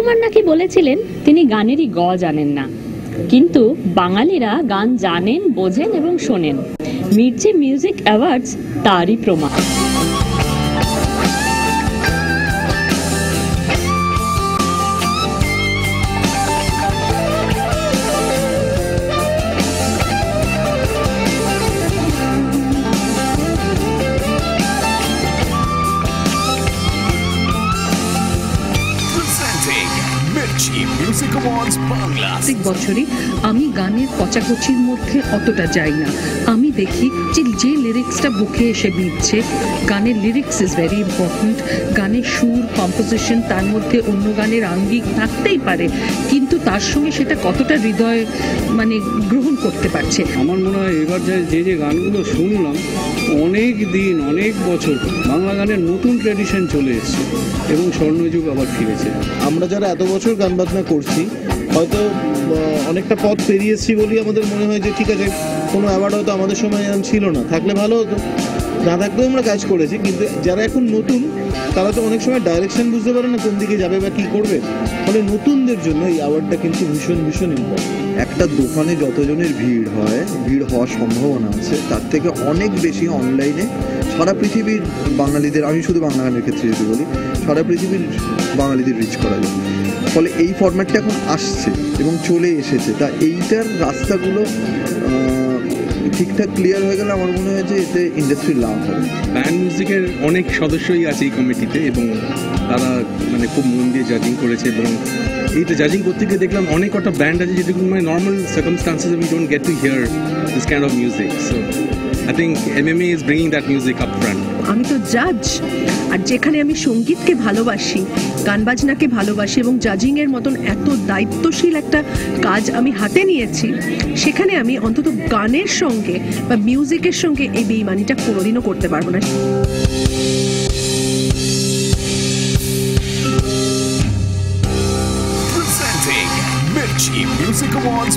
রহমান নাকি বলেছিলেন তিনি গানেরই গ জানেন না, কিন্তু বাঙালিরা গান জানেন, বোঝেন এবং শোনেন। মির্চি মিউজিক অ্যাওয়ার্ডস তারই প্রমাণ। প্রত্যেক বছরই আমি গানের কচাকচির মধ্যে অতটা যাই না। আমি দেখি যে লিরিক্সটা বুকে এসে মিলছে। গানের লিরিক্স ইজ ভেরি ইম্পর্টেন্ট। গানের সুর, কম্পোজিশন, তার মধ্যে অন্য গানের আঙ্গিক থাকতেই পারে, কিন্তু তার সঙ্গে সেটা কতটা হৃদয় গ্রহণ করতে পারছে। আমার মনে হয় এবার যে গানগুলো শুনলাম, অনেক দিন, অনেক বছর বাংলা গানের নতুন ট্র্যাডিশন চলে এসেছে এবং স্বর্ণযুগ আবার ফিরেছে। আমরা যারা এত বছর গান বাজনা করছি, হয়তো অনেকটা পথ পেরিয়েছি বলেই আমাদের মনে হয় যে ঠিক আছে, কোনো অ্যাওয়ার্ড হয়তো আমাদের সময় এরকম ছিল না, থাকলে ভালো হতো, না থাকলেও আমরা কাজ করেছি। কিন্তু যারা এখন নতুন, তারা তো অনেক সময় ডাইরেকশন বুঝতে পারে না কোন দিকে যাবে বা কী করবে। ফলে নতুনদের জন্য এই অ্যাওয়ার্ডটা কিন্তু ভীষণ ভীষণ ইম্পর্টেন্ট। একটা দোকানে যতজনের ভিড় হওয়ার সম্ভাবনা আছে, তার থেকে অনেক বেশি অনলাইনে সারা পৃথিবীর বাঙালিদের, আমি শুধু বাংলা গানের ক্ষেত্রে যদি বলি, সারা পৃথিবীর বাঙালিদের রিচ করা যায়। ফলে এই ফরম্যাটটা এখন আসছে এবং চলে এসেছে। তা এইটার রাস্তাগুলো ঠিকঠাক ক্লিয়ার হয়ে গেলে আমার মনে হয় যে এতে ইন্ডাস্ট্রির লাভ হবে। ব্যান্ড মিউজিকের অনেক সদস্যই আছে এই কমিটিতে এবং তারা খুব মন দিয়ে জাজিং করেছে। এবং এইটা জাজিং করতে গিয়ে দেখলাম অনেক কটা ব্যান্ড আছে যেগুলো normal circumstances we don't get to hear this kind of music. So I think MMA is bringing that music up front. আমি তো জাজ, আর যেখানে আমি সঙ্গীতকে ভালোবাসি, গান বাজনাকে ভালোবাসি এবং জাজিং এর মতন এত দায়িত্বশীল একটা কাজ আমি হাতে নিয়েছি, সেখানে আমি অন্তত গানের সঙ্গে বা মিউজিকের সঙ্গে এই বেইমানিটা কোনোদিনও করতে পারবো না। Presenting Mirchi Music Awards